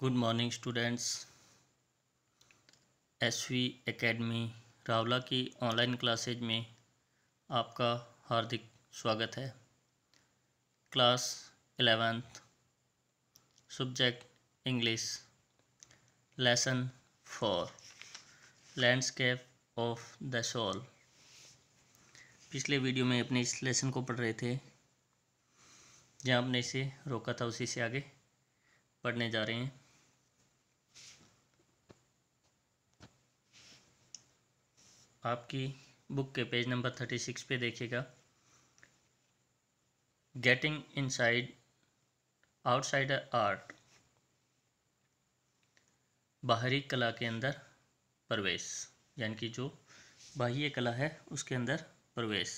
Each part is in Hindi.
Good morning students. SV academy Rawla की ऑनलाइन क्लासेज में आपका हार्दिक स्वागत है। Class 11th subject English, lesson 4 landscape of the soul. पिछले वीडियो में अपने इस लेसन को पढ़ रहे थे, जहाँ हमने इसे रोका था उसी से आगे पढ़ने जा रहे हैं। आपकी बुक के पेज नंबर 36 पे देखिएगा। गेटिंग इनसाइड आउटसाइडर आर्ट, बाहरी कला के अंदर प्रवेश, यानी कि जो बाह्य कला है उसके अंदर प्रवेश।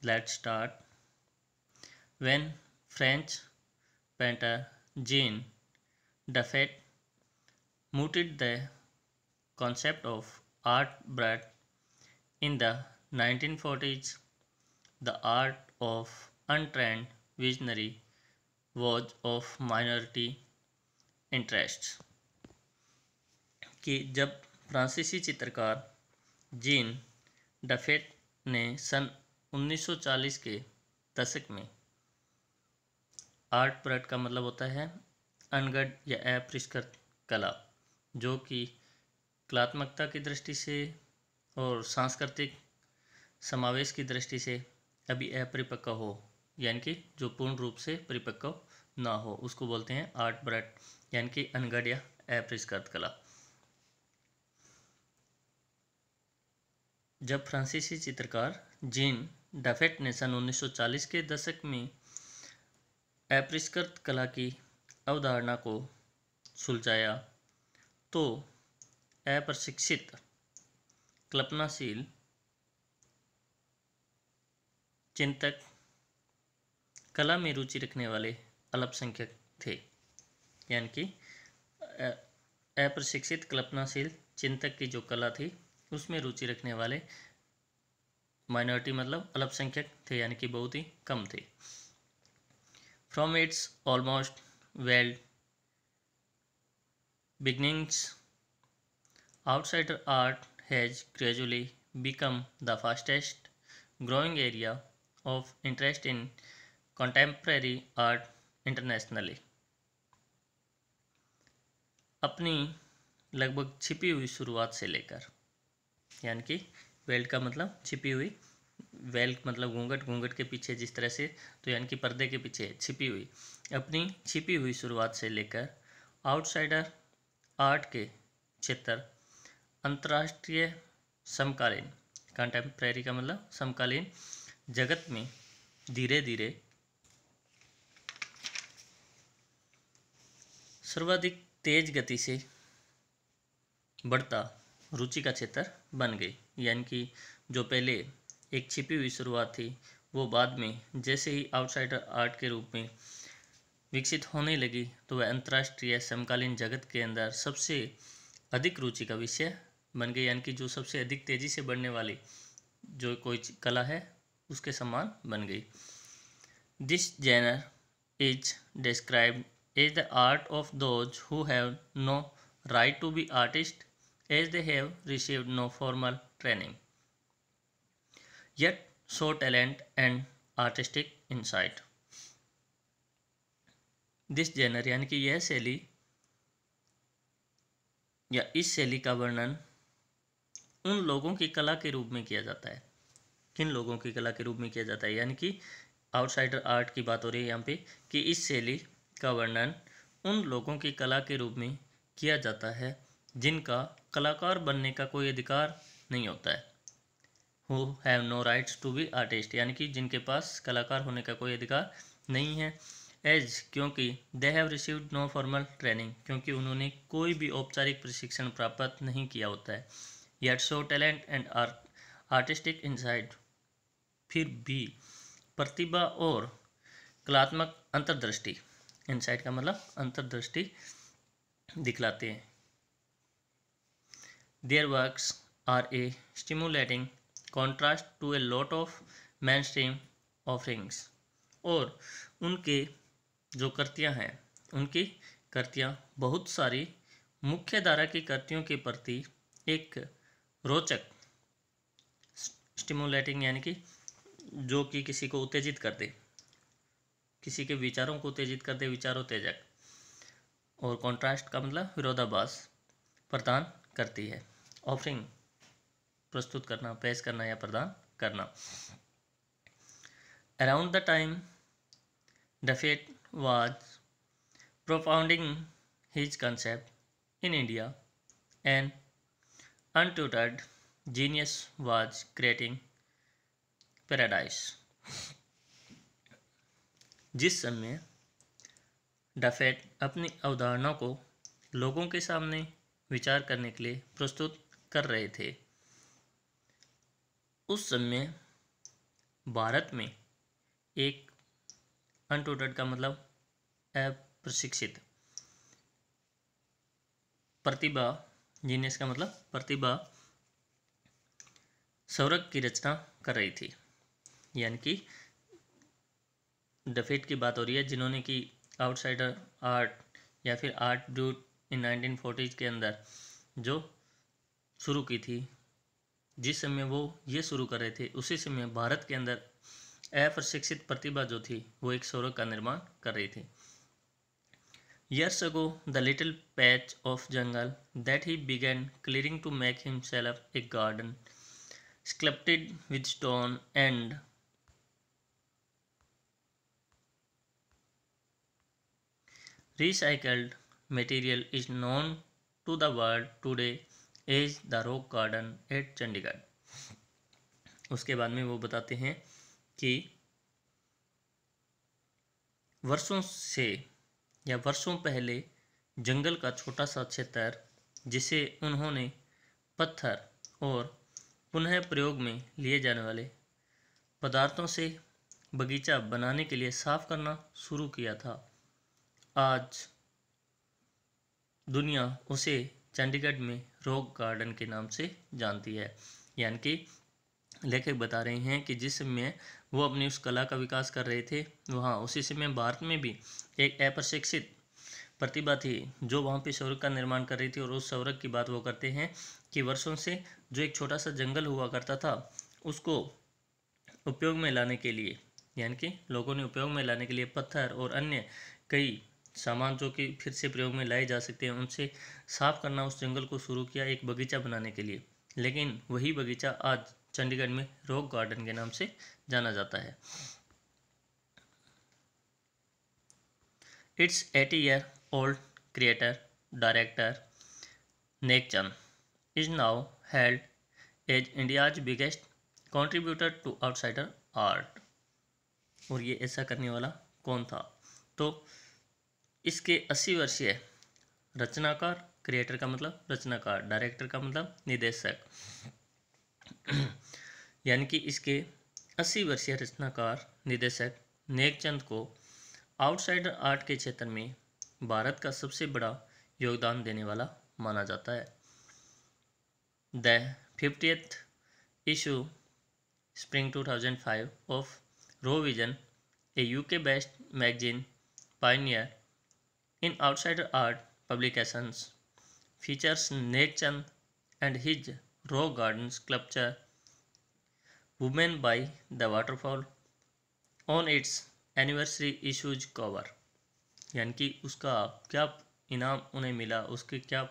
Let's start. When French painter Jean Dubuffet mooted the concept of art bread in the 1940s, the art of untrained visionary was of minority interest। कि जब फ्रांसीसी चित्रकार जीन डफेट ने सन 1940 के दशक में, आर्ट ब्रेड का मतलब होता है अनगढ़ या अपरिष्कृत कला, जो कि कलात्मकता की दृष्टि से और सांस्कृतिक समावेश की दृष्टि से अभी अपरिपक्व हो, यानी कि जो पूर्ण रूप से परिपक्व ना हो, उसको बोलते हैं आर्ट ब्रेड, यानी कि अनगढ़ या अपरिष्कृत कला। जब फ्रांसीसी चित्रकार जीन डफेट ने सन 1940 के दशक में अपरिष्कृत कला की अवधारणा को सुलझाया, तो अप्रशिक्षित, कल्पनाशील चिंतक, कला में रुचि रखने वाले अल्पसंख्यक थे। यानी कि अप्रशिक्षित कल्पनाशील चिंतक की जो कला थी उसमें रुचि रखने वाले माइनॉरिटी मतलब अल्पसंख्यक थे, यानी कि बहुत ही कम थे। From its almost weld beginnings, outsider art has gradually become the fastest growing area of interest in contemporary art internationally। अपनी लगभग छिपी हुई शुरुआत से लेकर, यानी कि वेल्ड का मतलब छिपी हुई, वेल्ड मतलब घूंघट, घूंघट के पीछे जिस तरह से, तो यानी कि पर्दे के पीछे छिपी हुई, अपनी छिपी हुई शुरुआत से लेकर आउटसाइडर आर्ट के क्षेत्र अंतर्राष्ट्रीय समकालीन, कंटेम्प्रेरी का मतलब समकालीन जगत में धीरे धीरे सर्वाधिक तेज गति से बढ़ता रुचि का क्षेत्र बन गई। यानी कि जो पहले एक छिपी हुई शुरुआत थी, वो बाद में जैसे ही आउटसाइडर आर्ट के रूप में विकसित होने लगी, तो वह अंतर्राष्ट्रीय समकालीन जगत के अंदर सबसे अधिक रुचि का विषय बन गई। यानी कि जो सबसे अधिक तेजी से बढ़ने वाली जो कोई कला है उसके समान बन गई। This genre is described as the art of those who have no right to be artist as they have received no formal training yet show talent and artistic insight. This genre यानी कि यह शैली या इस शैली का वर्णन उन लोगों की कला के रूप में किया जाता है। किन लोगों की कला के रूप में किया जाता है? यानी कि आउटसाइडर आर्ट की बात हो रही है यहाँ पे, कि इस शैली का वर्णन उन लोगों की कला के रूप में किया जाता है जिनका कलाकार बनने का कोई अधिकार नहीं होता है। Who have no rights to be artist, यानी कि जिनके पास कलाकार होने का कोई अधिकार नहीं है। एज क्योंकि they have received no formal training, क्योंकि उन्होंने कोई भी औपचारिक प्रशिक्षण प्राप्त नहीं किया होता है। Yet show talent and artistic insight, फिर भी प्रतिभा और कलात्मक अंतर्दृष्टि, इनसाइट का मतलब अंतर्दृष्टि दिखलाते हैं। Their works are a stimulating contrast to a lot of mainstream offerings, और उनके जो कृतियाँ हैं उनकी कृतियाँ बहुत सारी मुख्य धारा की कृतियों के प्रति एक रोचक, स्टिमुलेटिंग यानी कि जो कि किसी को उत्तेजित कर दे, किसी के विचारों को उत्तेजित कर दे, विचारोत्तेजक, और कॉन्ट्रास्ट का मतलब विरोधाभास प्रदान करती है। ऑफरिंग प्रस्तुत करना, पेश करना या प्रदान करना। Around the time Dubuffet was propounding his concept in India, an untutored genius was creating paradise. जिस समय डफेट अपनी अवधारणा को लोगों के सामने विचार करने के लिए प्रस्तुत कर रहे थे, उस समय भारत में एक अनटूटेड का मतलब अप्रशिक्षित, प्रतिभा, जीनियस का मतलब प्रतिभा, स्वर्ग की रचना कर रही थी। यानी कि डफेट की बात हो रही है जिन्होंने कि आउटसाइडर आर्ट या फिर आर्ट ब्रूट इन 1940s के अंदर जो शुरू की थी। जिस समय वो ये शुरू कर रहे थे उसी समय भारत के अंदर अप्रशिक्षित प्रतिभा जो थी वो एक स्वर्ग का निर्माण कर रही थी। Years ago, the little patch of jungle that he began clearing to make himself a garden, sculpted with stone and recycled material, is known to the world today as the Rock Garden at Chandigarh. उसके बाद में वो बताते हैं कि वर्षों से या वर्षों पहले जंगल का छोटा सा क्षेत्र जिसे उन्होंने पत्थर और पुनः प्रयोग में लिए जाने वाले पदार्थों से बगीचा बनाने के लिए साफ करना शुरू किया था, आज दुनिया उसे चंडीगढ़ में रॉक गार्डन के नाम से जानती है। यानी कि लेखक बता रहे हैं कि जिस समय वो अपनी उस कला का विकास कर रहे थे, वहाँ उसी समय भारत में भी एक अप्रशिक्षित प्रतिभा थी जो वहाँ पे स्वर्ग का निर्माण कर रही थी। और उस स्वर्ग की बात वो करते हैं कि वर्षों से जो एक छोटा सा जंगल हुआ करता था उसको उपयोग में लाने के लिए, यानी कि लोगों ने उपयोग में लाने के लिए पत्थर और अन्य कई सामान जो कि फिर से प्रयोग में लाए जा सकते हैं उनसे साफ करना उस जंगल को शुरू किया एक बगीचा बनाने के लिए। लेकिन वही बगीचा आज चंडीगढ़ में रॉक गार्डन के नाम से जाना जाता है। It's 80-year-old creator director neck Chand is now held as India's biggest contributor to outsider art। और ये ऐसा करने वाला कौन था? तो इसके 80 वर्षीय रचनाकार, क्रिएटर का मतलब रचनाकार, डायरेक्टर का मतलब निदेशक, यानी कि इसके 80 वर्षीय रचनाकार निदेशक नेक चंद को आउटसाइडर आर्ट के क्षेत्र में भारत का सबसे बड़ा योगदान देने वाला माना जाता है। The 50th issue spring 2005 of Raw Vision, a UK based magazine pioneer in outsider art publications, features Nek Chand and his Raw Garden sculpture Women by the Waterfall on its anniversary issues cover. यानी कि उसका क्या इनाम उन्हें मिला, उसके क्या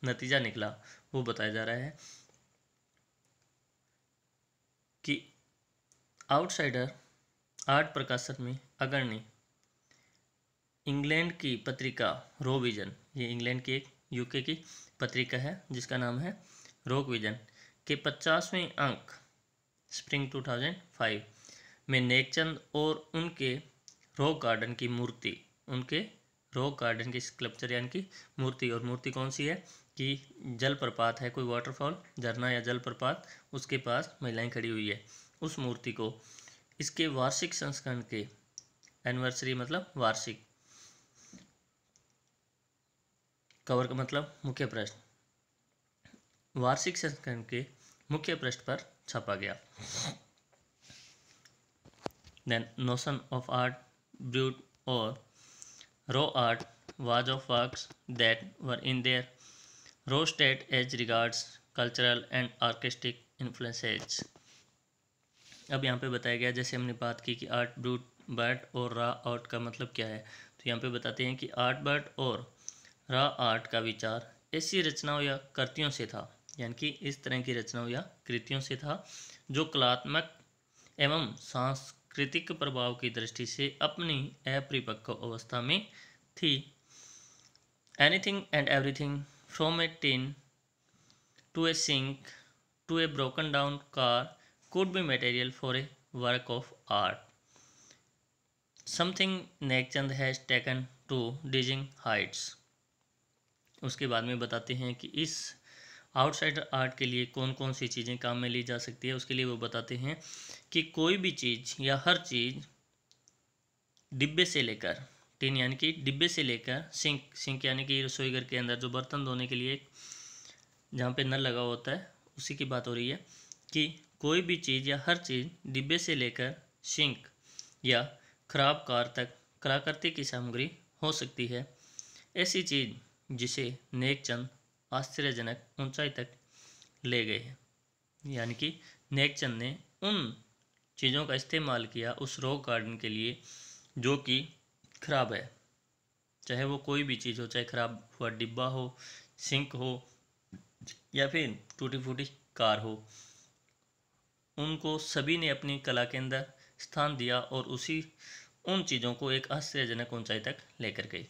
नतीजा निकला वो बताया जा रहा है कि आउटसाइडर आर्ट प्रकाशन में अग्रणी इंग्लैंड की पत्रिका रॉ विजन, ये इंग्लैंड की एक यूके की पत्रिका है जिसका नाम है रॉक विजन, के 50वें अंक स्प्रिंग 2005 में नेकचंद और उनके रॉक गार्डन की मूर्ति, उनके रॉक गार्डन की स्कल्पचर यानी कि मूर्ति, और मूर्ति कौन सी है कि जलप्रपात है, कोई वाटरफॉल, झरना या जलप्रपात, उसके पास महिलाएं खड़ी हुई है, उस मूर्ति को इसके वार्षिक संस्करण के, एनिवर्सरी मतलब वार्षिक, कवर का मतलब मुख्य पृष्ठ, वार्षिक संस्करण के मुख्य पृष्ठ पर छपा गया। Then notion of art, brute और raw art was of works that were in their raw state as regards cultural and artistic influences। अब यहाँ पे बताया गया, जैसे हमने बात की कि आर्ट ब्रूट बर्ट और रा आर्ट का मतलब क्या है, तो यहाँ पे बताते हैं कि आर्ट बर्ट और रा आर्ट का विचार ऐसी रचनाओं या कृतियों से था, यानी कि इस तरह की रचनाओं या कृतियों से था जो कलात्मक एवं सांस्कृतिक प्रभाव की दृष्टि से अपनी अपरिपक्व अवस्था में थी। Anything and everything from A tin to a sink to a broken down car could be material for a work of art, something Nek Chand has taken to dizzying heights। उसके बाद में बताते हैं कि इस आउटसाइडर आर्ट के लिए कौन कौन सी चीज़ें काम में ली जा सकती है। उसके लिए वो बताते हैं कि कोई भी चीज़ या हर चीज़ डिब्बे से लेकर, टिन यानी कि डिब्बे से लेकर सिंक यानी कि रसोई घर के अंदर जो बर्तन धोने के लिए जहाँ पे नल लगा होता है उसी की बात हो रही है, कि कोई भी चीज़ या हर चीज़ डिब्बे से लेकर सिंक या खराब कार तक कलाकृति की सामग्री हो सकती है। ऐसी चीज़ जिसे नेकचंद आश्चर्यजनक ऊंचाई तक ले गए हैं, यानी कि नेकचंद ने उन चीज़ों का इस्तेमाल किया उस रॉक गार्डन के लिए जो कि खराब है, चाहे वो कोई भी चीज़ हो, चाहे खराब हुआ डिब्बा हो, सिंक हो या फिर टूटी फूटी कार हो, उनको सभी ने अपनी कला के अंदर स्थान दिया और उन चीज़ों को एक आश्चर्यजनक ऊंचाई तक लेकर गई।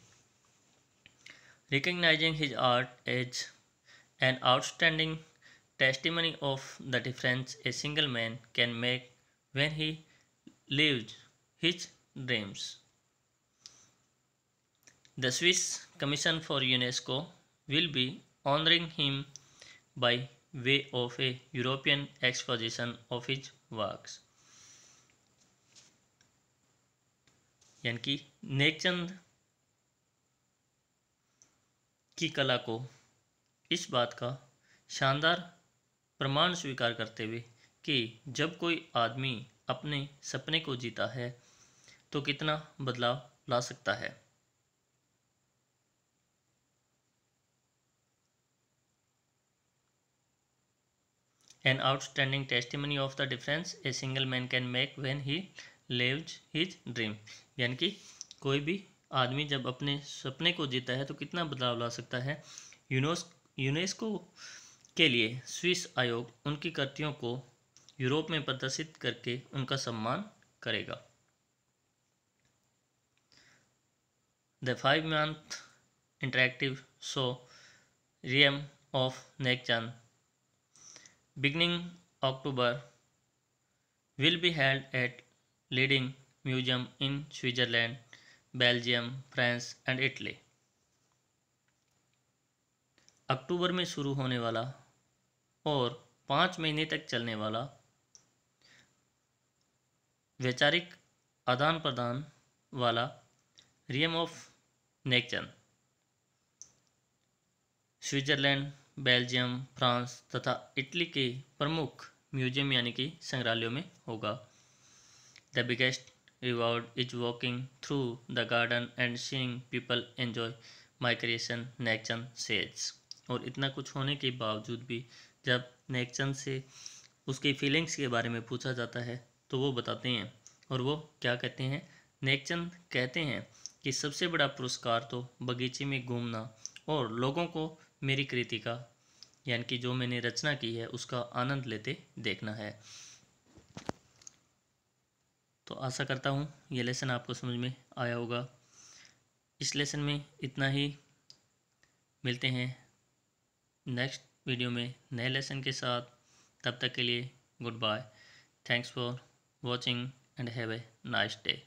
Recognising his art as an outstanding testimony of the difference a single man can make when he lives his dreams, the Swiss commission for UNESCO will be honoring him by way of a European exposition of his works। यानी कि नेकचंद की कला को इस बात का शानदार प्रमाण स्वीकार करते हुए कि जब कोई आदमी अपने सपने को जीता है तो कितना बदलाव ला सकता है। An outstanding testimony of the difference a single man can make when he lives his dream। यानी कि कोई भी आदमी जब अपने सपने को जीता है तो कितना बदलाव ला सकता है। यूनेस्को के लिए स्विस आयोग उनकी कृतियों को यूरोप में प्रदर्शित करके उनका सम्मान करेगा। The 5-month interactive show रियम of Nek Chand beginning October will be held at leading museum in Switzerland, Belgium, France and Italy। अक्टूबर में शुरू होने वाला और 5 महीने तक चलने वाला वैचारिक आदान प्रदान वाला realm of Nekchand Switzerland, Belgium, France तथा इटली के प्रमुख म्यूजियम यानी कि संग्रहालयों में होगा। The biggest reward is walking through the garden and seeing people enjoy my creation, Nekchand says. और इतना कुछ होने के बावजूद भी जब नेकचंद से उसकी फीलिंग्स के बारे में पूछा जाता है तो वो बताते हैं, और वो क्या कहते हैं। नेकचंद कहते हैं कि सबसे बड़ा पुरस्कार तो बगीचे में घूमना और लोगों को मेरी कृति का, यानी कि जो मैंने रचना की है उसका आनंद लेते देखना है। तो आशा करता हूँ ये लेसन आपको समझ में आया होगा। इस लेसन में इतना ही, मिलते हैं नेक्स्ट वीडियो में नए लेसन के साथ। तब तक के लिए goodbye, thanks for watching and have a nice day.